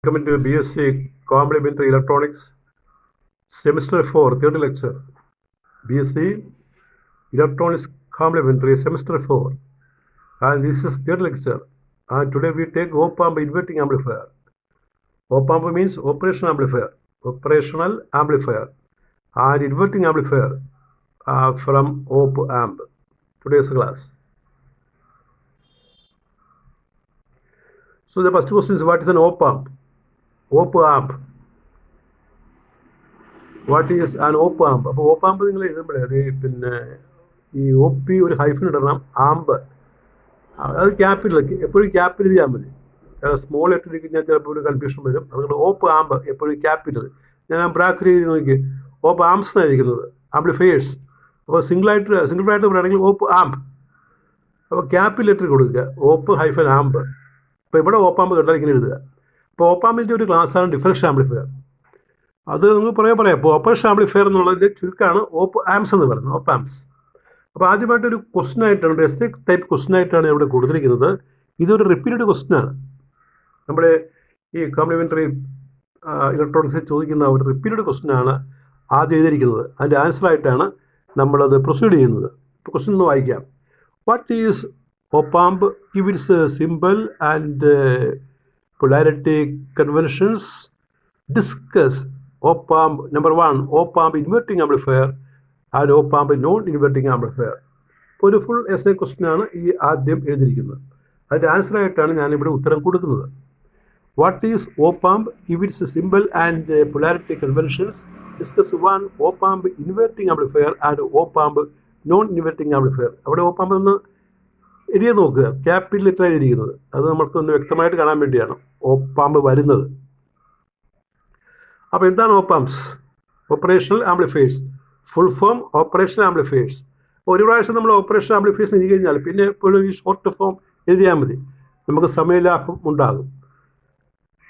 Welcome to BSc Complementary Electronics, Semester 4, third lecture. BSc Electronics Complementary, Semester 4. And this is third lecture. And today we take op-amp inverting amplifier. Op-amp means operational amplifier. Operational amplifier. And inverting amplifier from op-amp. Today's class. So the first question is, what is an op-amp? Op-amp. What is an op amp? അപ്പോൾ ഓപ്പ് amp നിങ്ങൾ എഴുതുമ്പോഴേ അത് പിന്നെ ഈ OP ഒരു ഹൈഫിൻ ഇടണം, amp അത് capital എപ്പോഴും capital ചെയ്യാൻ മതി. സ്മോൾ ലെറ്റർ കഴിഞ്ഞാൽ ചിലപ്പോൾ ഒരു കൺഫ്യൂഷൻ വരും. അതുകൊണ്ട് ഓപ്പ് ആമ്പ് എപ്പോഴും ക്യാപിറ്റൽ. ഞാൻ ബ്രാക്കറ്റ് ചെയ്ത് നോക്കി ഓപ്പ് ആംസ് എന്നായിരിക്കുന്നത്, ആംപ്ലിഫയേഴ്സ്. അപ്പോൾ സിംഗിൾ ആയിട്ട് പറയുകയാണെങ്കിൽ ഓപ്പ് ആമ്പ്. അപ്പോൾ ക്യാപിറ്റൽ ലെറ്റർ കൊടുക്കുക, ഓപ്പ് ഹൈഫൻ ആമ്പ്. അപ്പോൾ ഇവിടെ ഓപ്പ് ആമ്പ് കേട്ടാൽ ഇങ്ങനെ എഴുതുക. അപ്പോൾ ഓപ്പ് ആമ്പിൻ്റെ ഒരു ക്ലാസ്സാണ് ഡിഫറൻഷ്യൽ ആംപ്ലിഫയർ. അത് നിങ്ങൾ പറയാം. അപ്പോൾ ഓപ്പറേഷൻ ആംപ്ലിഫയർ എന്നുള്ളതിൻ്റെ ചുരുക്കമാണ് ഓപ്പ് ആംസ് എന്ന് പറയുന്നത്, ഓപ്പ് ആംസ്. അപ്പോൾ ആദ്യമായിട്ടൊരു ക്വസ്റ്റൻ ആയിട്ടാണ്, ഒരു എസ് ടൈപ്പ് ക്വസ്റ്റൻ ആയിട്ടാണ് ഇവിടെ കൊടുത്തിരിക്കുന്നത്. ഇതൊരു റിപ്പീറ്റഡ് ക്വസ്റ്റനാണ്. നമ്മുടെ ഈ കോംപ്ലിമെൻ്ററി ഇലക്ട്രോണിക്സിൽ ചോദിക്കുന്ന ഒരു റിപ്പീറ്റഡ് ക്വസ്റ്റനാണ് ആദ്യം എഴുതിയിരിക്കുന്നത്. അതിൻ്റെ ആൻസറായിട്ടാണ് നമ്മളത് പ്രൊസീഡ് ചെയ്യുന്നത്. ക്വസ്റ്റൻ ഒന്ന് വായിക്കാം. What is op amp? Give it's simple and polarity conventions. Discuss op-amp. Number 1, op-amp inverting amplifier and op-amp non-inverting amplifier. ഒരു ഫുൾ എസ് എ ക്വസ്റ്റ്യനാണ് ഈ ആദ്യം എഴുതിയിരിക്കുന്നത്. അതിൻ്റെ ആൻസറായിട്ടാണ് ഞാനിവിടെ ഉത്തരം കൊടുക്കുന്നത്. What is op-amp? Give its symbol and polarity conventions. Discuss 1, op-amp inverting amplifier and op-amp non-inverting amplifier. അവിടെ op-amp ഒന്ന് എഴുതി നോക്കുക, ക്യാപിറ്റൽ ലെറ്റർ എഴുതിയിരിക്കുന്നത്. അത് നമുക്കൊന്ന് വ്യക്തമായിട്ട് കാണാൻ വേണ്ടിയാണ് ഓപ്പ്-ആമ്പ് വരുന്നത്. അപ്പോൾ എന്താണ് op amps? Operational amplifiers. Full form operational amplifiers. ഒരു പ്രാവശ്യം നമ്മൾ ഓപ്പറേഷണൽ ആംപ്ലിഫയേഴ്സ് എഴുതി കഴിഞ്ഞാൽ പിന്നെ എപ്പോഴും ഈ ഷോർട്ട് ഫോം എഴുതിയാൽ മതി, നമുക്ക് സമയലാഭം ഉണ്ടാകും.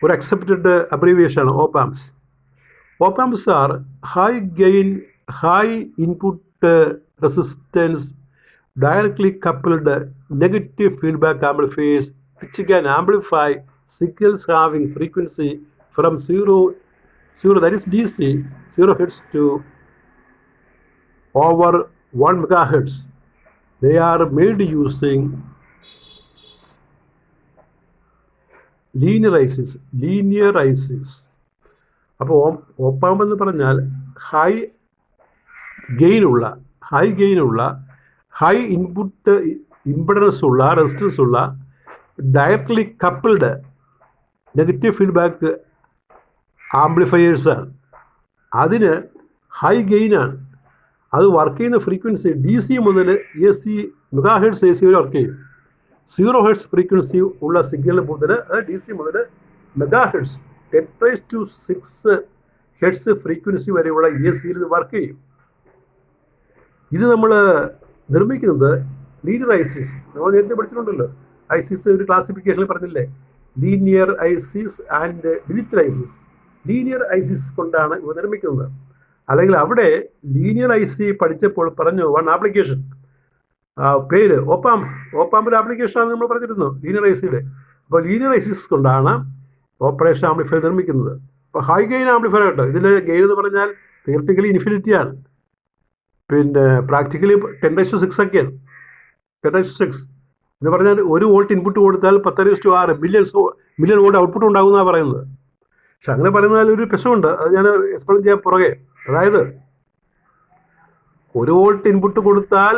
ഒരു അക്സെപ്റ്റഡ് അബ്രീവിയേഷനാണ് op amps. Op amps are high gain, high input resistance, directly coupled negative feedback amplifiers which can amplify signals having frequency from 0 that is DC 0 Hz to over 1 MHz. They are made using linear ICs. അപ്പോൾ ഓപ്പ്-ആമ്പ് എന്ന് പറഞ്ഞാൽ high ഗെയിനുള്ള high input impedance ഉള്ള, resistance ഉള്ള, directly coupled negative feedback ആംപ്ലിഫയേഴ്സാണ്. അതിന് high ഗെയിനാണ്. അത് work ചെയ്യുന്ന frequency DC മുതൽ AC megahertz AC വരെ വർക്ക് ചെയ്യും. 0 Hz ഫ്രീക്വൻസി ഉള്ള സിഗ്നൽ മുതൽ DC മുതൽ മെഗാഹെർട്സ് 10⁻⁶ ഹെർട്സ് ഫ്രീക്വൻസി വരെയുള്ള ACയിൽ ഇത് വർക്ക് ചെയ്യും. ഇത് നമ്മൾ നിർമ്മിക്കുന്നത് ലീനിയർ ഐസിസ്. നമ്മൾ നേരത്തെ പഠിച്ചിട്ടുണ്ടല്ലോ, ഐസിസ് ഒരു ക്ലാസിഫിക്കേഷനിൽ പറഞ്ഞില്ലേ, linear ISIS and digital ISIS. Linear ISIS കൊണ്ടാണ് ഇവ നിർമ്മിക്കുന്നത്. അല്ലെങ്കിൽ അവിടെ ലീനിയർ ഐസി പഠിച്ചപ്പോൾ പറഞ്ഞു വൺ ആപ്ലിക്കേഷൻ, പേര് ഓപ്പാമ്പിൻ്റെ ആപ്ലിക്കേഷനാണ് നമ്മൾ പറഞ്ഞിരുന്നു, ലീനിയർ ഐസിയുടെ. അപ്പോൾ ലീനിയർ ഐസിസ് കൊണ്ടാണ് ഓപ്പറേഷൻ ആംപ്ലിഫയർ നിർമ്മിക്കുന്നത്. അപ്പോൾ ഹൈ ഗെയിൻ ആംപ്ലിഫയർ കേട്ടോ. ഇതിൽ ഗെയിൻ എന്ന് പറഞ്ഞാൽ തിയററ്റിക്കലി ഇൻഫിനിറ്റിയാണ്, പിന്നെ പ്രാക്ടിക്കലി 10⁻⁶ ഒക്കെയാണ്. 10⁻⁶ എന്ന് പറഞ്ഞാൽ 1 വോൾട്ട് ഇൻപുട്ട് കൊടുത്താൽ 10⁻⁶ മില്യൺ വോൾട്ട് ഔട്ട്പുട്ട് ഉണ്ടാകുമെന്നാണ് പറയുന്നത്. പക്ഷെ അങ്ങനെ പറയുന്നതിൽ ഒരു പ്രശ്നമുണ്ട്, അത് ഞാൻ എക്സ്പ്ലെയിൻ ചെയ്യാൻ പുറകെ. അതായത് 1 വോൾട്ട് ഇൻപുട്ട് കൊടുത്താൽ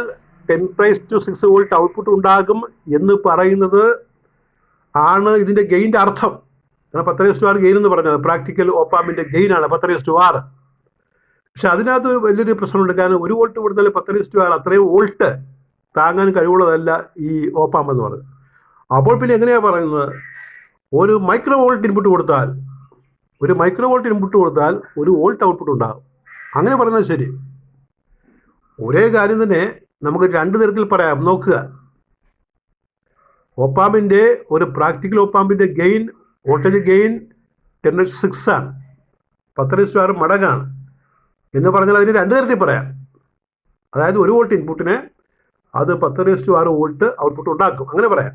10⁻⁶ വോൾട്ട് ഔട്ട്പുട്ട് ഉണ്ടാകും എന്ന് പറയുന്നത് ആണ് ഇതിൻ്റെ ഗെയിൻ്റെ അർത്ഥം. 10⁻⁶ ഗെയിൻ എന്ന് പറഞ്ഞാൽ പ്രാക്ടിക്കൽ ഓപ്പ്-ആമ്പിൻ്റെ ഗെയിനാണ് 10⁻⁶. പക്ഷെ അതിനകത്ത് വലിയൊരു പ്രശ്നമുണ്ട്. കാരണം 1 വോൾട്ട് കൊടുത്താൽ 10⁻⁶ അത്രയും വോൾട്ട് താങ്ങാൻ കഴിവുള്ളതല്ല ഈ ഓപ്പ്-ആമ്പ് എന്ന് പറയുന്നത്. അപ്പോൾ പിന്നെ എങ്ങനെയാണ് പറയുന്നത്? ഒരു മൈക്രോ വോൾട്ട് ഇൻപുട്ട് കൊടുത്താൽ 1 വോൾട്ട് ഔട്ട്പുട്ട് ഉണ്ടാകും. അങ്ങനെ പറയുന്നത് ശരി. ഒരേ കാര്യം തന്നെ നമുക്ക് 2 തരത്തിൽ പറയാം. നോക്കുക, ഓപ്പ്-ആമ്പിൻ്റെ ഒരു പ്രാക്ടിക്കൽ ഓപ്പ്-ആമ്പിൻ്റെ ഗെയിൻ, വോൾട്ടേജ് ഗെയിൻ 10⁻⁶ ആണ്, 10⁻⁶ മടങ്ങാണ് എന്ന് പറഞ്ഞാൽ അതിന് 2 തരത്തിൽ പറയാം. അതായത് 1 വോൾട്ട് ഇൻപുട്ടിന് അത് 10⁻⁶ വോൾട്ട് ഔട്ട്പുട്ട് ഉണ്ടാക്കും, അങ്ങനെ പറയാം.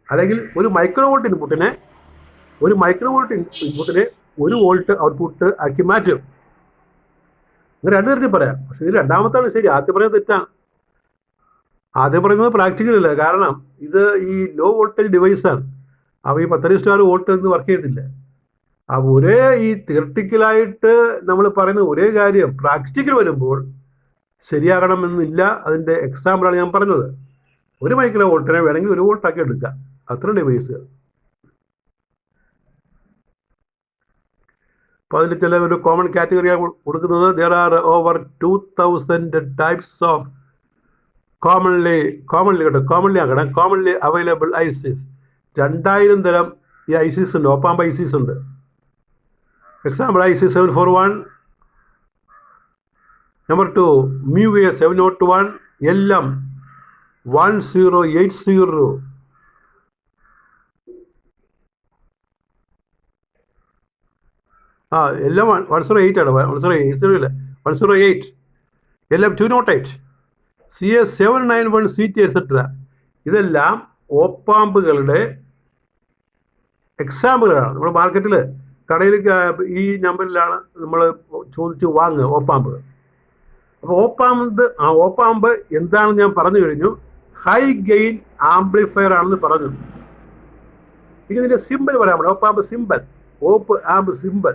അല്ലെങ്കിൽ ഒരു മൈക്രോ വോൾട്ട് ഇൻപുട്ടിനെ ഒരു മൈക്രോ വോൾട്ട് ഇൻപുട്ടിനെ 1 വോൾട്ട് ഔട്ട്പുട്ട് ആക്കി മാറ്റും. അങ്ങനെ രണ്ടു തരത്തിൽ പറയാം. പക്ഷെ ഇത് രണ്ടാമത്താണ് ശരി, ആദ്യം പറയുന്നത് തെറ്റാണ്. ആദ്യം പറയുന്നത് പ്രാക്ടിക്കൽ അല്ല. കാരണം ഇത് ഈ ലോ വോൾട്ടേജ് ഡിവൈസാണ്. അപ്പോൾ ഈ 10:6 വോൾട്ട് എന്ന് വർക്ക് ചെയ്യത്തില്ല. അപ്പോൾ ഒരേ ഈ തിയറട്ടിക്കലായിട്ട് നമ്മൾ പറയുന്ന ഒരേ കാര്യം പ്രാക്ടിക്കൽ വരുമ്പോൾ ശരിയാകണമെന്നില്ല. അതിൻ്റെ എക്സാമ്പിളാണ് ഞാൻ പറഞ്ഞത്. ഒരു മൈക്രോ വോൾട്ടിനെ വേണമെങ്കിൽ 1 വോൾട്ടാക്കി എടുക്കാം. അത്ര ഡിവൈസുകൾ. അപ്പോൾ അതിൽ ചില ഒരു കോമൺ കാറ്റഗറിയാണ് കൊടുക്കുന്നത്. There are over 2000 types of commonly available ISIS. 2000 തരം ഈ ഐസിസ് ഉണ്ട്, ഓപ്പാമ്പ് ഐസിസ് ഉണ്ട്. Example IC 741, number 2 MUA 701, LM 1080. എല്ലാം 108 ആണ്. 108 ഇല്ല, 108. LM 208, CS 791, CT etcetera. ഇതെല്ലാം ഓപ്പാമ്പുകളുടെ എക്സാമ്പിളുകളാണ്. നമ്മൾ മാർക്കറ്റിൽ കടയിൽ ഈ നമ്പറിലാണ് നമ്മൾ ചോദിച്ച് വാങ്ങുക ഓപ്പാമ്പുകൾ. അപ്പോൾ ഓപ്പാമ്പ് എന്താണെന്ന് ഞാൻ പറഞ്ഞു കഴിഞ്ഞു. ഹൈ ഗെയിൻ ആംപ്ലിഫയർ ആണെന്ന് പറഞ്ഞു. ഇനി ഇതിൻ്റെ സിമ്പിൾ പറയാൻ പറ്റും. ഓപ്പാമ്പ് സിമ്പിൾ, ഓപ്പ് ആമ്പ് സിമ്പിൾ.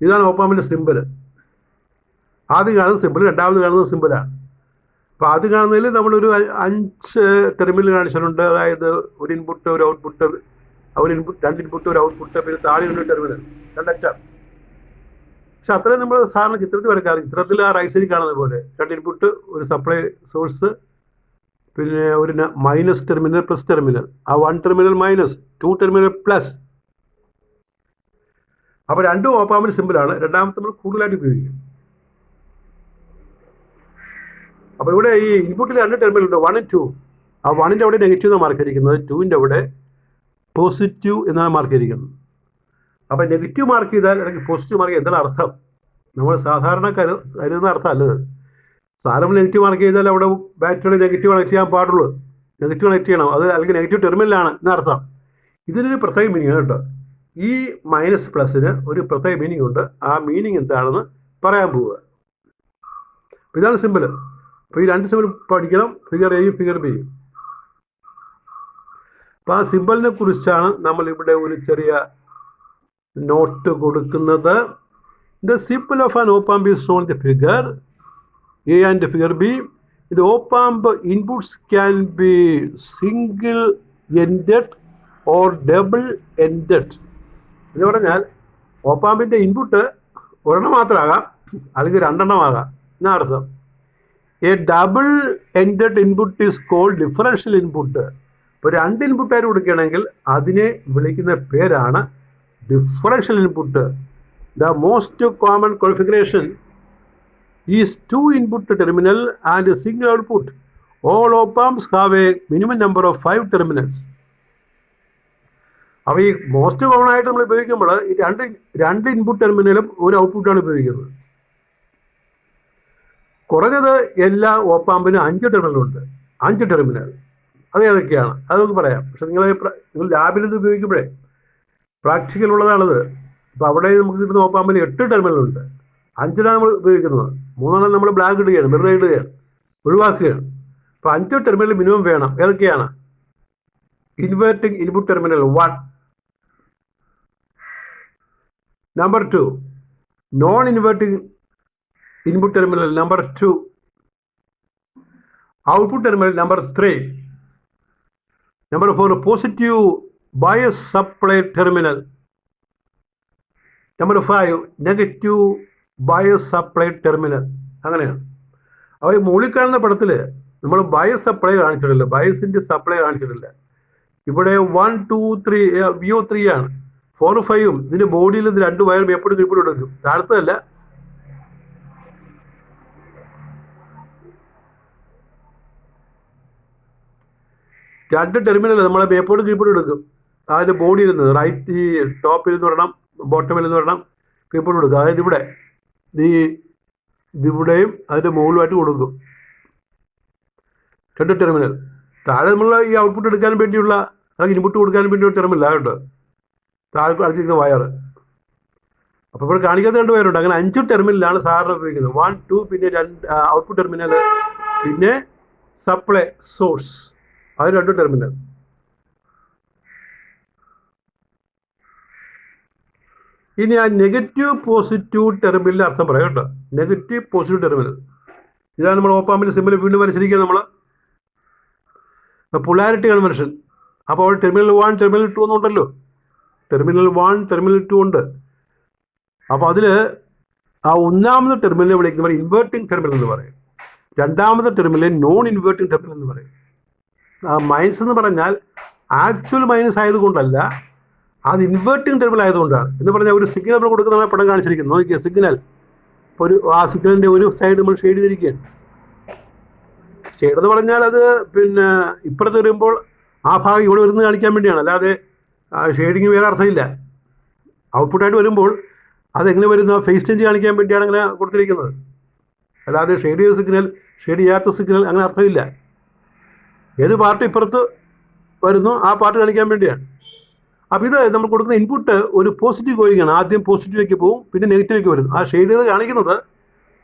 ഇതാണ് ഓപ്പാമ്പിൻ്റെ സിമ്പിൾ. ആദ്യം കാണുന്നത് സിമ്പിൾ, രണ്ടാമത് കാണുന്നത് സിമ്പിളാണ്. അപ്പോൾ ആദ്യം കാണുന്നതിൽ നമ്മളൊരു 5 ടെർമിനൽ കാണിച്ചിട്ടുണ്ട്. അതായത് ഒരു ഇൻപുട്ട്, ഒരു ഔട്ട്പുട്ട്, ഒരു ഇൻപുട്ട്, 2 ഇൻപുട്ട്, ഒരു ഔട്ട്പുട്ട്, പിന്നെ താഴെ ഒരു ടെർമിനൽ, 2 അറ്റം. പക്ഷെ അത്രയും നമ്മൾ സാധാരണ ചിത്രത്തിൽ വരയ്ക്കാറ്. ചിത്രത്തിൽ ആ റൈറ്റ് സൈഡിൽ കാണുന്നത് പോലെ 2 ഇൻപുട്ട്, ഒരു സപ്ലൈ സോഴ്സ്, പിന്നെ ഒരു മൈനസ് ടെർമിനൽ, പ്ലസ് ടെർമിനൽ. ആ 1 ടെർമിനൽ മൈനസ്, 2 ടെർമിനൽ പ്ലസ്. അപ്പോൾ രണ്ടും ഓപ്പാമ്പിന് സിമ്പിളാണ്. രണ്ടാമത്തെ നമ്മൾ കൂടുതലായിട്ട് ഉപയോഗിക്കും. അപ്പോൾ ഇവിടെ ഈ ഇൻപുട്ടിൽ 2 ടെർമിനൽ ഉണ്ട്, 1 and 2. ആ 1ൻ്റെ അവിടെ നെഗറ്റീവ് എന്നാണ് മാർക്ക് ചെയ്തിരിക്കുന്നത്, 2ൻ്റെ അവിടെ പോസിറ്റീവ് എന്നാണ് മാർക്ക് ചെയ്തിരിക്കുന്നത്. അപ്പോൾ നെഗറ്റീവ് മാർക്ക് ചെയ്താൽ അല്ലെങ്കിൽ പോസിറ്റീവ് മാർക്ക് ചെയ്താൽ എന്താണ് അർത്ഥം? നമ്മൾ സാധാരണ കരുതുന്ന അർത്ഥം അല്ലത്. സാധാരണ നെഗറ്റീവ് മാർക്ക് ചെയ്താൽ അവിടെ ബാറ്ററിയുടെ നെഗറ്റീവ് കണക്ട് ചെയ്യാൻ പാടുള്ളൂ. നെഗറ്റീവ് കണക്ട് ചെയ്യണം, അത് അല്ലെങ്കിൽ നെഗറ്റീവ് ടെർമിനലാണ് എന്നർത്ഥം. ഇതിനൊരു പ്രത്യേക മീനിങ് കേട്ടോ. ഈ മൈനസ് പ്ലസിന് ഒരു പ്രത്യേക മീനിങ് ഉണ്ട്. ആ മീനിങ് എന്താണെന്ന് പറയാൻ പോവുക. ഇതാണ് സിമ്പിൾ. അപ്പോൾ ഈ 2 സിമ്പിൾ പഠിക്കണം, ഫിഗർ എയും ഫിഗർ ബിയും. അപ്പോൾ ആ സിമ്പിളിനെ കുറിച്ചാണ് നമ്മളിവിടെ ഒരു ചെറിയ നോട്ട് കൊടുക്കുന്നത്. The simple of an op amp is shown the figure A and figure B. ഇത് op amp inputs can be single ended or double ended. എന്ന് പറഞ്ഞാൽ ഓപ്പാമ്പിൻ്റെ ഇൻപുട്ട് ഒരെണ്ണം മാത്രമാകാം, അല്ലെങ്കിൽ 2 എണ്ണമാകാം എന്നാ അർത്ഥം. A double ended input is called differential input. ഇപ്പോൾ 2 ഇൻപുട്ടായിട്ട് കൊടുക്കുകയാണെങ്കിൽ അതിനെ വിളിക്കുന്ന പേരാണ് differential input. The most common configuration is 2 input terminal and single output. All op amps have a minimum number of 5 terminals. അപ്പോൾ ഈ മോസ്റ്റ് കോമൺ ആയിട്ട് നമ്മൾ ഉപയോഗിക്കുമ്പോൾ ഈ 2 ഇൻപുട്ട് ടെർമിനലും ഒരു ഔട്ട്പുട്ടാണ് ഉപയോഗിക്കുന്നത്. കുറഞ്ഞത് എല്ലാ ഓപ്പാമ്പിനും 5 ടെർമിനലുണ്ട്. 5 ടെർമിനൽ അത് ഏതൊക്കെയാണ് അത് നമുക്ക് പറയാം. പക്ഷെ നിങ്ങൾ ലാബിൽ ഇത് ഉപയോഗിക്കുമ്പോഴേ പ്രാക്ടിക്കൽ ഉള്ളതാണത്. അപ്പോൾ അവിടെ നമുക്ക് കിട്ടുന്ന ഓപ്പാമ്പിന് 8 ടെർമിനലുണ്ട്. 5 നമ്മൾ ഉപയോഗിക്കുന്നത്. 3 നമ്മൾ ബ്ലാക്ക് ഇടുകയാണ്, വെറുതെ ഇടുകയാണ്, ഒഴിവാക്കുകയാണ്. അപ്പോൾ 5 ടെർമിനൽ മിനിമം വേണം. ഏതൊക്കെയാണ്? Inverting input terminal 1, number 2 non inverting input terminal number 2, output terminal number 3, number 4 positive bias supply terminal, number 5 negative bias supply terminal. അങ്ങനെയാണ്. അപ്പോൾ ഈ മുകളിൽ കാണുന്ന പടത്തിൽ നമ്മൾ ബയസ് സപ്ലൈ കാണിച്ചിട്ടില്ല, ബയസിൻ്റെ സപ്ലൈ കാണിച്ചിട്ടില്ല. ഇവിടെ 1, 2, 3 VO3 ആണ്. 4, 5 ഇതിൻ്റെ ബോഡിയിൽ ഇത് 2 വയറും എപ്പോഴും കീഴ്പ്പോഴും എടുക്കും. താഴത്തല്ല, രണ്ട് ടെർമിനൽ നമ്മളെ എപ്പോഴും കീഴ്പ്പോഴും എടുക്കും. അതിൻ്റെ ബോഡിയിൽ നിന്ന് റൈറ്റ് ഈ ടോപ്പിൽ നിന്ന് വരണം, ബോട്ടമിൽ നിന്ന് വരണം, കീഴ്പ്പോഴും കൊടുക്കും. അതായത് ഇതിവിടെയും അതിൻ്റെ മുകളിലുമായിട്ട് കൊടുക്കും 2 ടെർമിനൽ. താഴെ നമ്മൾ ഈ ഔട്ട്പുട്ട് എടുക്കാൻ വേണ്ടിയുള്ള അതൊക്കെ ഇൻപുട്ട് കൊടുക്കാനും വേണ്ടി ഒരു ടെർമിനൽ കേട്ടോ, താഴെ അടിച്ചിരിക്കുന്ന വയർ. അപ്പോൾ ഇവിടെ കാണിക്കാത്ത 2 വയറുണ്ട്. അങ്ങനെ 5 ടെർമിനലാണ് സാറിന് ഉപയോഗിക്കുന്നത്. 1, 2, പിന്നെ 2 ഔട്ട്പുട്ട് ടെർമിനൽ, പിന്നെ സപ്ലൈ സോഴ്സ്, അത് 2 ടെർമിനൽ. ഇനി ആ നെഗറ്റീവ് പോസിറ്റീവ് ടെർമിനലിൻ്റെ അർത്ഥം പറയാം കേട്ടോ. നെഗറ്റീവ് പോസിറ്റീവ് ടെർമിനൽ ഇതാണ് നമ്മൾ ഓപ്പാമ്പിൻ്റെ സിമ്പിൾ വീണ്ടും വരച്ചിരിക്കുക. നമ്മൾ പൊളാരിറ്റി കൺവെൻഷൻ. അപ്പോൾ അവിടെ ടെർമിനൽ 1 ടെർമിനൽ 2 എന്നുണ്ടല്ലോ. ടെർമിനൽ 1 ടെർമിനൽ 2 ഉണ്ട്. അപ്പോൾ അതിൽ ആ ഒന്നാമത്തെ ടെർമിനലിനെ വിളിക്കുന്നവർ ഇൻവേർട്ടിംഗ് ടെർമിനൽ എന്ന് പറയും. രണ്ടാമത്തെ ടെർമിനൽ നോൺ ഇൻവേർട്ടിംഗ് ടെർമിനൽ എന്ന് പറയും. ആ മൈനസ് എന്ന് പറഞ്ഞാൽ ആക്ച്വൽ മൈനസ് ആയതുകൊണ്ടല്ല, അത് ഇൻവേർട്ടിംഗ് ടെർമിനൽ ആയതുകൊണ്ടാണ്. എന്ന് പറഞ്ഞാൽ ഒരു സിഗ്നൽ നമ്മൾ കൊടുക്കുന്ന പടം കാണിച്ചിരിക്കുന്നു. നോക്കിയ സിഗ്നൽ ഒരു ആ സിഗ്നലിൻ്റെ ഒരു സൈഡ് നമ്മൾ ഷെയ്ഡ് ചെയ്തിരിക്കുകയാണ്. ഷെയ്ഡ് എന്ന് പറഞ്ഞാൽ അത് പിന്നെ ഇപ്പുറത്ത് വരുമ്പോൾ ആ ഭാഗം ഇവിടെ വരുന്നത് കാണിക്കാൻ വേണ്ടിയാണ്, അല്ലാതെ ഷെയ്ഡിങ് വേറെ അർത്ഥമില്ല. ഔട്ട്പുട്ടായിട്ട് വരുമ്പോൾ അതെങ്ങനെ വരുന്ന ഫേസ് ചേഞ്ച് കാണിക്കാൻ വേണ്ടിയാണ് അങ്ങനെ കൊടുത്തിരിക്കുന്നത്, അല്ലാതെ ഷെയ്ഡ് ചെയ്ത സിഗ്നൽ ഷെയ്ഡ് ചെയ്യാത്ത സിഗ്നൽ അങ്ങനെ അർത്ഥമില്ല. ഏത് പാർട്ട് ഇപ്പുറത്ത് വരുന്നു ആ പാർട്ട് കാണിക്കാൻ വേണ്ടിയാണ്. അപ്പോൾ ഇത് നമ്മൾ കൊടുക്കുന്ന ഇൻപുട്ട് ഒരു പോസിറ്റീവ് ഗോയിങ് ആണ്. ആദ്യം പോസിറ്റീവിലേക്ക് പോകും, പിന്നെ നെഗറ്റീവിലേക്ക് വരുന്നു. ആ ഷെയ്ഡ് ചെയ്ത് കാണിക്കുന്നത്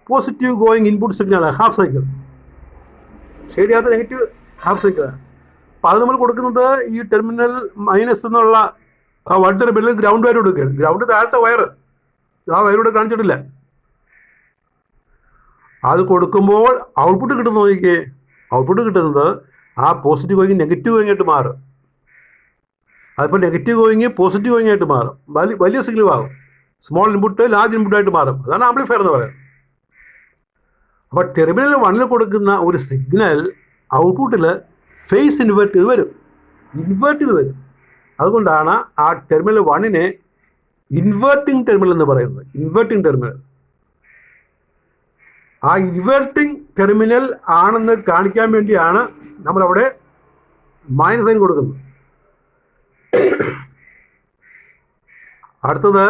പോസിറ്റീവ് ഗോയിങ് ഇൻപുട്ട് സിഗ്നലാണ്, ഹാഫ് സൈക്കിൾ. ഷെയ്ഡ് ചെയ്യാത്ത നെഗറ്റീവ് ഹാഫ് സൈക്കിളാണ്. അപ്പോൾ അത് നമ്മൾ കൊടുക്കുന്നത് ഈ ടെർമിനൽ മൈനസ് എന്നുള്ള ആ 1 ടെർമിനൽ ഗ്രൗണ്ടുമായിട്ട് കൊടുക്കുകയാണ്. ഗ്രൗണ്ട് താഴത്തെ വയർ, ആ വയറൂടെ കാണിച്ചിട്ടില്ല. അത് കൊടുക്കുമ്പോൾ ഔട്ട്പുട്ട് കിട്ടുന്ന നോക്കിക്കേ, ഔട്ട്പുട്ട് കിട്ടുന്നത് ആ പോസിറ്റീവ് ഗോയിങ് നെഗറ്റീവ് ഗോയിങ് ആയിട്ട് മാറും. അതിപ്പോൾ നെഗറ്റീവ് ഗോയിങ് പോസിറ്റീവ് ഗോയിങ് ആയിട്ട് മാറും. വലിയ സിഗ്നൽ ആകും. സ്മോൾ ഇൻപുട്ട് ലാർജ് ഇൻപുട്ടായിട്ട് മാറും. അതാണ് ആംപ്ലിഫയർ എന്ന് പറയുന്നത്. അപ്പോൾ ടെർമിനൽ 1 കൊടുക്കുന്ന ഒരു സിഗ്നൽ ഔട്ട്പുട്ടിൽ ഫേസ് ഇൻവേർട്ട് ചെയ്ത് വരും. അതുകൊണ്ടാണ് ആ ടെർമിനൽ 1 ഇൻവേർട്ടിംഗ് ടെർമിനൽ എന്ന് പറയുന്നത്. ഇൻവേർട്ടിംഗ് ടെർമിനൽ ആ ഇൻവേർട്ടിംഗ് ടെർമിനൽ ആണെന്ന് കാണിക്കാൻ വേണ്ടിയാണ് നമ്മളവിടെ മൈനസ് സൈൻ കൊടുക്കുന്നത്. അടുത്തത്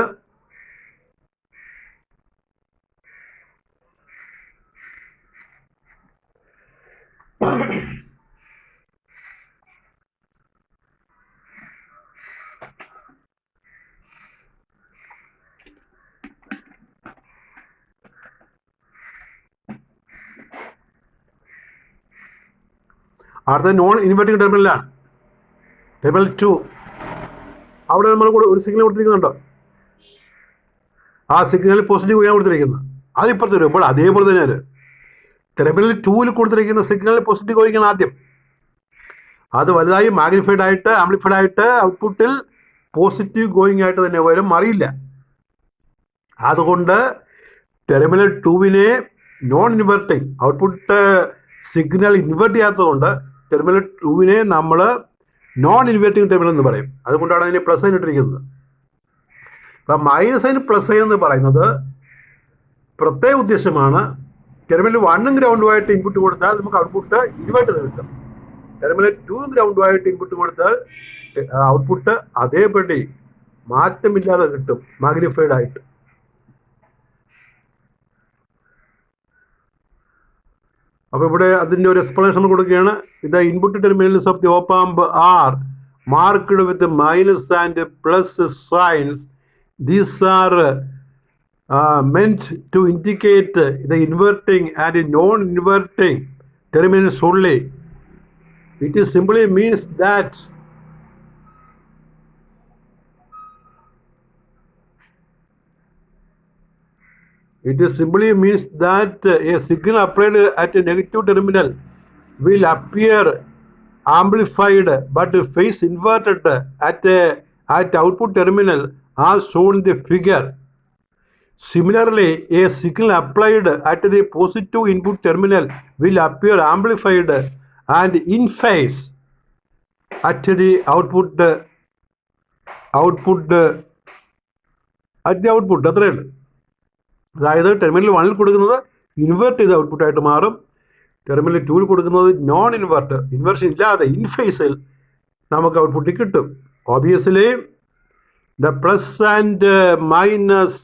നോൺ ഇൻവേർട്ടിംഗ് ടെർമിനലാണ്. ടെർമിനൽ 2 അവിടെ നമ്മൾ ഒരു സിഗ്നൽ കൊടുത്തിരിക്കുന്നുണ്ടോ, ആ സിഗ്നൽ പോസിറ്റീവ് ചെയ്യാൻ കൊടുത്തിരിക്കുന്നത്. അതിപ്പുറത്ത് വരുമ്പോൾ അതേപോലെ തന്നെയാണ് ടെർമിനൽ 2 കൊടുത്തിരിക്കുന്ന സിഗ്നൽ പോസിറ്റീവ് ഗോയിങ്ങാണ് ആദ്യം. അത് വലുതായി മാഗ്നിഫൈഡ് ആയിട്ട് ആംപ്ലിഫൈഡ് ആയിട്ട് ഔട്ട്പുട്ടിൽ പോസിറ്റീവ് ഗോയിങ് ആയിട്ട് തന്നെ വരും, അറിയില്ല. അതുകൊണ്ട് terminal 2 non inverting output signal invert ചെയ്യാത്തതുകൊണ്ട് ടെർമിനൽ 2 നമ്മൾ നോൺ ഇൻവേർട്ടിംഗ് ടെർമിനൽ എന്ന് പറയും. അതുകൊണ്ടാണ് അതിന് പ്ലസ് സൈൻ ഇട്ടിരിക്കുന്നത്. അപ്പം മൈനസ് സൈൻ പ്ലസ് സൈൻ എന്ന് പറയുന്നത് പ്രത്യേക ഉദ്ദേശമാണ്. ടെർമിനൽ 1 ഗ്രൗണ്ടുമായിട്ട് ഇൻപുട്ട് കൊടുത്താൽ നമുക്ക് ഔട്ട്പുട്ട് ഇൻവേർട്ട് ചെയ്ത് കിട്ടും. ടെർമിനൽ 2 ഗ്രൗണ്ടുമായിട്ട് ഇൻപുട്ട് കൊടുത്താൽ ഔട്ട്പുട്ട് അതേപടി മാറ്റമില്ലാതെ കിട്ടും, മാഗ്നിഫൈഡ് ആയിട്ട്. അപ്പോൾ ഇവിടെ അതിൻ്റെ ഒരു എക്സ്പ്ലനേഷൻ കൊടുക്കുകയാണ്. ഇത് input terminals of the op amp are marked with minus and plus signs. These are meant to indicate the inverting and non inverting terminals only. It is simply means that a signal applied at a negative terminal will appear amplified but phase inverted at output terminal as shown in the figure. Similarly, a signal applied at the positive input terminal will appear amplified and in phase at the output. അത്രയുള്ളൂ. അതായത് terminal 1 കൊടുക്കുന്നത് invert ചെയ്ത ഔട്ട്പുട്ടായിട്ട് മാറും. Terminal 2 കൊടുക്കുന്നത് non inversion ഇല്ലാതെ in ഫേസിൽ നമുക്ക് output കിട്ടും. Obviously the plus and minus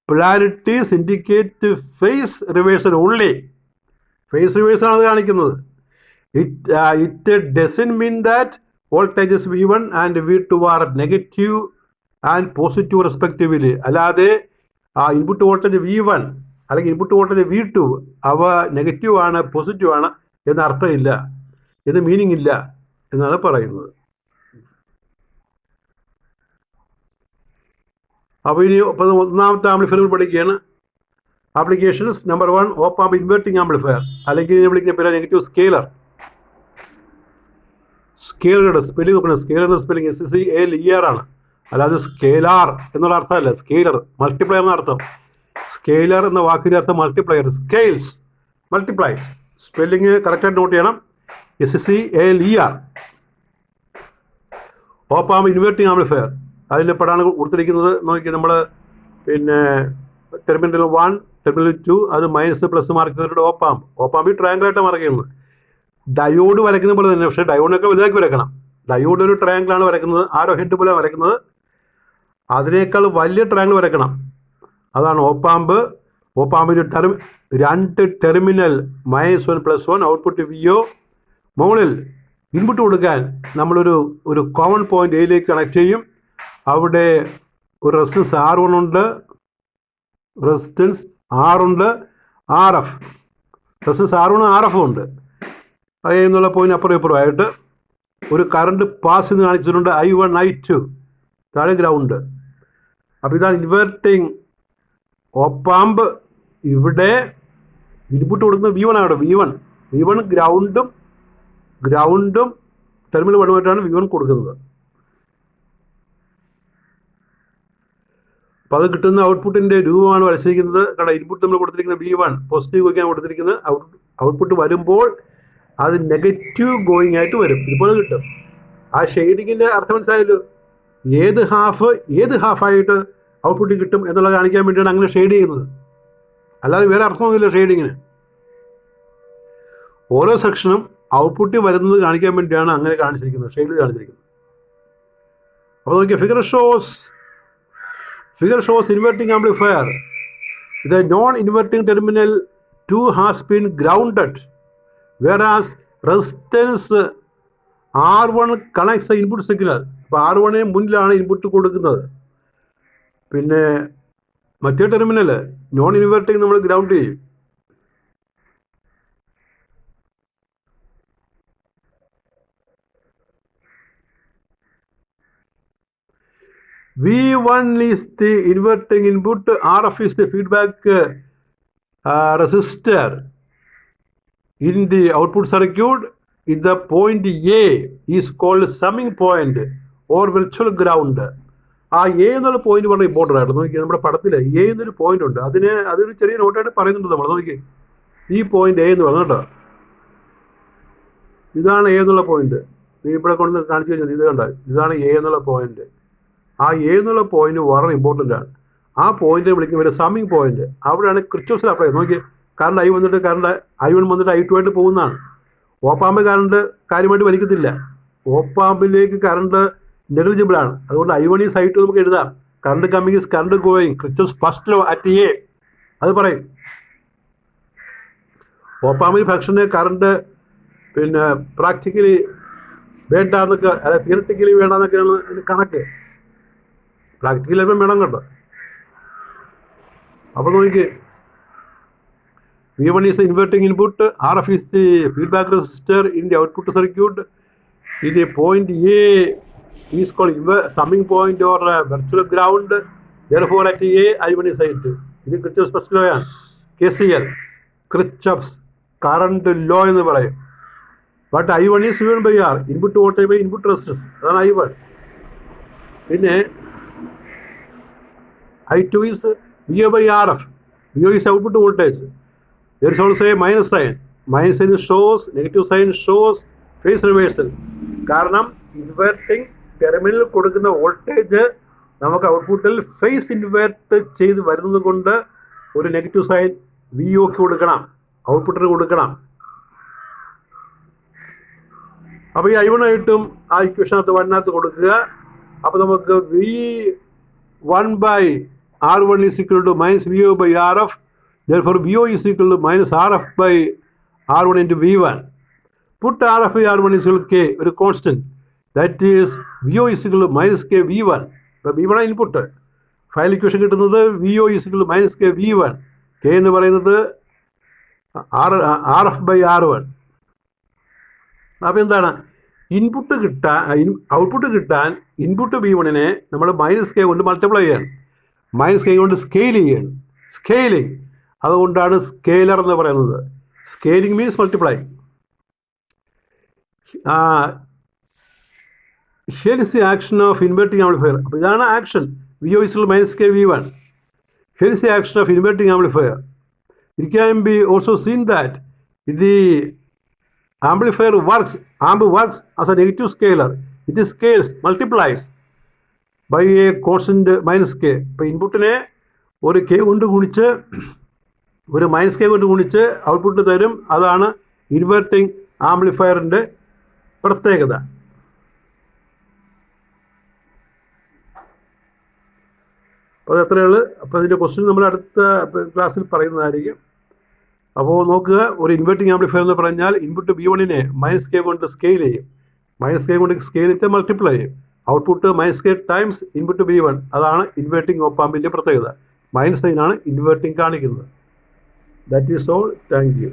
polarities indicate phase reversal only. Phase reversal ആണ് കാണിക്കുന്നത്. It doesn't mean that voltages V1 and V2 are negative and positive respectively. അല്ലാതെ ആ ഇൻപുട്ട് വോൾട്ടേജ് V1 അല്ലെങ്കിൽ input voltage V2 അവ negative ആണ് positive ആണ് എന്ന അർത്ഥമില്ല, എന്ന് മീനിങ് ഇല്ല എന്നാണ് പറയുന്നത്. അപ്പോൾ ഇനി ഒന്നാമത്തെ ആംപ്ലിഫയർ പഠിക്കുകയാണ്. ആപ്ലിക്കേഷൻസ് നമ്പർ 1 ഓപ്പ് ആംപ് ഇൻവെർട്ടിംഗ് ആംപ്ലിഫയർ, അല്ലെങ്കിൽ ഇതിനെ വിളിക്കുന്ന പേര് നെഗറ്റീവ് സ്കെയിലർ. സ്കെയിലറുടെ സ്പെല്ലിംഗ് നോക്കണം. സ്കെയിലറിൻ്റെ സ്പെല്ലിംഗ് SCALER ആണ്, അല്ലാതെ സ്കെയിലാർ എന്നുള്ള അർത്ഥമല്ല. സ്കെയിലർ മൾട്ടിപ്ലയർ എന്ന അർത്ഥം. സ്കെയിലർ എന്ന വാക്കിൻ്റെ അർത്ഥം മൾട്ടിപ്ലയർ. Scales multiplies. സ്പെല്ലിംഗ് കറക്റ്റായിട്ട് നോട്ട് ചെയ്യണം. SCALER. ഓപ്പ് ആംപ് ഇൻവെർട്ടിംഗ് ആംപ്ലിഫയർ അതിൽ പെടാണ് കൊടുത്തിരിക്കുന്നത്. നോക്കി നമ്മൾ പിന്നെ ടെർമിനൽ 1 ടെർമിനൽ 2 അത് മൈനസ് പ്ലസ് മാർക്ക് ചെയ്തിട്ട് ഓപ്പ് ആംപ്. ഓപ്പ് ആംപ് ട്രയാങ്കിളായിട്ട് മാർക്ക് ചെയ്യുന്നത്. ഡയോഡ് വരയ്ക്കുന്ന പോലെ തന്നെ, പക്ഷേ ഡയോഡിനൊക്കെ വലുതാക്കി വരയ്ക്കണം. ഡയോഡ് ഒരു ട്രയാങ്കിളാണ് വരയ്ക്കുന്നത്, ആരോ ഹെഡ് പോലെ വരയ്ക്കുന്നത്. അതിനേക്കാൾ വലിയ ട്രയാങ്കിൾ വരയ്ക്കണം. അതാണ് ഓപ്പ് ആംപ്. ഓപ്പ് ആംപിൻ്റെ രണ്ട് ടെർമിനൽ -1 +1 ഔട്ട്പുട്ട് VO. മുകളിൽ ഇൻപുട്ട് കൊടുക്കാൻ നമ്മളൊരു കോമൺ പോയിന്റ് എയിലേക്ക് കണക്ട് ചെയ്യും. അവിടെ ഒരു റെസിസ്റ്റൻസ് R1 ഉണ്ട്, റെസിസ്റ്റൻസ് R ഉണ്ട്, RF. റെസിസ്റ്റൻസ് R1 RF ഉണ്ട്. എന്നുള്ള പോയിന്റ് അപ്പുറം ഇപ്പുറമായിട്ട് ഒരു കറണ്ട് പാസ് എന്ന് കാണിച്ചിട്ടുണ്ട്. I1 I2 താഴെ ഗ്രൗണ്ട്. അപ്പോൾ ഇതാണ് ഇൻവെർട്ടിങ് ഓപ്പ് ആംപ്. ഇവിടെ ഇൻപുട്ട് കൊടുക്കുന്നത് V1 ആണ്. V1 ഗ്രൗണ്ടും ടെർമിനൽ 1 V1 കൊടുക്കുന്നത്. അപ്പോൾ അത് കിട്ടുന്ന ഔട്ട്പുട്ടിൻ്റെ രൂപമാണ് വരച്ചിരിക്കുന്നത്. കാരണം ഇൻപുട്ട് നമ്മൾ കൊടുത്തിരിക്കുന്നത് V1 പോസിറ്റീവ് ഗോയിങ്ങാണ് കൊടുത്തിരിക്കുന്നത്. ഔട്ട്പുട്ട് വരുമ്പോൾ അത് നെഗറ്റീവ് ഗോയിങ് ആയിട്ട് വരും. ഇതുപോലെ കിട്ടും. ആ ഷെയ്ഡിങ്ങിൻ്റെ അർത്ഥം മനസ്സിലായല്ലോ. ഏത് ഹാഫായിട്ട് ഔട്ട്പുട്ട് കിട്ടും എന്നുള്ളത് കാണിക്കാൻ വേണ്ടിയാണ് അങ്ങനെ ഷെയ്ഡ് ചെയ്യുന്നത്. അല്ലാതെ വേറെ അർത്ഥമൊന്നുമില്ല ഷെയ്ഡിങ്ങിന്. ഓരോ സെക്ഷനും ഔട്ട്പുട്ട് വരുന്നത് കാണിക്കാൻ വേണ്ടിയാണ് അങ്ങനെ കാണിച്ചിരിക്കുന്നത്, ഷെയ്ഡ് കാണിച്ചിരിക്കുന്നത്. അപ്പോൾ നോക്കിയാൽ figure shows inverting amplifier. The non-inverting terminal 2 has been grounded, whereas resistance R1 connects the input signal. അപ്പോൾ R1 മുന്നിലാണ് ഇൻപുട്ട് കൊടുക്കുന്നത്. പിന്നെ മറ്റേ ടെർമിനൽ നോൺ ഇൻവെർട്ടിങ് നമ്മൾ ഗ്രൗണ്ട് ചെയ്യും. V1 is the inverting input, RF is the feedback resistor in the output circuit. In the point A is called summing point or virtual ground. ആ A എന്നുള്ള point വളരെ important ആയിട്ട് നോക്കി. നമ്മുടെ പടത്തിൽ A എന്നൊരു പോയിന്റ് ഉണ്ട്. അതൊരു ചെറിയ നോട്ടായിട്ട് പറയുന്നുണ്ട് നമ്മൾ. നോക്കി, ഈ പോയിന്റ് എ എന്ന് പറഞ്ഞു കേട്ടോ. ഇതാണ് എ എന്നുള്ള പോയിന്റ്. നീ ഇവിടെ കൊണ്ട് കാണിച്ചു കഴിഞ്ഞാൽ ഇത് കണ്ട, ഇതാണ് എ എന്നുള്ള പോയിന്റ്. ആ എ എന്നുള്ള പോയിന്റ് വളരെ ഇമ്പോർട്ടൻ്റ് ആണ്. ആ പോയിന്റ് വിളിക്കുന്ന സമ്മിങ് പോയിന്റ്. അവിടെയാണ് ക്രിസ്റ്റോസിൽ അപ്ലൈ ചെയ്യുന്നത്. നോക്കി, കറണ്ട് I1 വന്നിട്ട് I2 ആയിട്ട് പോകുന്നതാണ്. ഓപ്പാമ്പ് കറണ്ട് കാര്യമായിട്ട് വലിക്കത്തില്ല. ഓപ്പാമ്പിലേക്ക് കറണ്ട് നെഗ്ലിജിബിൾ ആണ്. അതുകൊണ്ട് I1 is I2 നമുക്ക് എഴുതാം. Current coming is current going. Kirchhoff's first law at A അത് പറയും. ഓപ്പാമ്പിന് ഫംഗ്ഷന് കറണ്ട് പിന്നെ പ്രാക്ടിക്കലി വേണ്ടാന്നൊക്കെ, അതായത് തിയററ്റിക്കലി വേണ്ടാന്നൊക്കെയാണ് കണക്ക്. പ്രാക്ടിക്കലി എല്ലാം വേണം കേട്ടോ. അപ്പോൾ നോക്കി, V1 is the inverting input, RF is the feedback resistor in the output circuit. In the point A is called summing point or virtual ground. Therefore at A I1 is I2. ഇത് Kirchhoff's first law ആണ്. KCL, Kirchhoff's current law എന്ന് പറയും. But I1 is V1 by R. Input voltage by input resistance. അതാണ് I1. പിന്നെ I2 is VO by RF. VO is output voltage. There is also a minus sign. Minus sign shows, negative sign shows phase reversal. കാരണം inverting terminal കൊടുക്കുന്ന voltage നമുക്ക് ഔട്ട്പുട്ടിൽ face invert ചെയ്ത് വരുന്നത് കൊണ്ട് ഒരു നെഗറ്റീവ് സൈൻ VOക്ക് കൊടുക്കണം, ഔട്ട്പുട്ടിന് കൊടുക്കണം. അപ്പോൾ ഈ I1 ആയിട്ടും ആ ഇക്വേഷനകത്ത് 1 കൊടുക്കുക. അപ്പോൾ നമുക്ക് V1 by R1 is equal to minus VO by RF. Therefore VO is equal to minus RF by R1 into V1. Put RF by R1 is equal to K, ഒരു constant. That is V O is equal minus K V one. ഇപ്പോൾ V one input, final equation കിട്ടുന്നത് V O is equal minus K V one. K എന്ന് പറയുന്നത് R F by R one. അപ്പോൾ എന്താണ്, output കിട്ടാൻ input V വണ്ണിനെ നമ്മൾ minus K കൊണ്ട് മൾട്ടിപ്ലൈ ചെയ്യണം, മൈനസ് കെ കൊണ്ട് സ്കെയിൽ ചെയ്യണം, സ്കെയിലിംഗ്. അതുകൊണ്ടാണ് സ്കെയിലർ എന്ന് പറയുന്നത്. Scaling means multiply. Here is the action of inverting amplifier. അപ്പോൾ ഇതാണ് action, V O is minus K V one. Here is the action of inverting amplifier. It can be also seen that the amplifier works as a negative scaler. It scales, multiplies by a constant minus k. ഇപ്പോൾ ഇൻപുട്ടിനെ ഒരു K കൊണ്ട് ഗുണിച്ച് ഒരു minus K കൊണ്ട് ഗുണിച്ച് output തരും. അതാണ് ഇൻവെർട്ടിംഗ് ആംപ്ലിഫയറിൻ്റെ പ്രത്യേകത. അപ്പോൾ എത്രയുള്ളൂ. അപ്പോൾ ഇതിൻ്റെ ക്വസ്റ്റ്യൻ നമ്മൾ അടുത്ത ക്ലാസ്സിൽ പറയുന്നതായിരിക്കും. അപ്പോൾ നോക്കുക, ഒരു ഇൻവെർട്ടിംഗ് ആംപ്ലിഫയർ എന്ന് പറഞ്ഞാൽ ഇൻപുട്ട് ബി വണ്ണിനെ മൈനസ് കെ കൊണ്ട് സ്കെയിൽ ചെയ്യും, മൈനസ് കെ കൊണ്ട് സ്കെയിൽ ചെയ്ത് മൾട്ടിപ്ലൈ ചെയ്യും. Output minus K times input B one. അതാണ് ഇൻവെർട്ടിംഗ് ഓപ്പ് ആമ്പിൻ്റെ പ്രത്യേകത. മൈനസ് സൈനാണ് ഇൻവെർട്ടിംഗ് കാണിക്കുന്നത്. That is all. Thank you.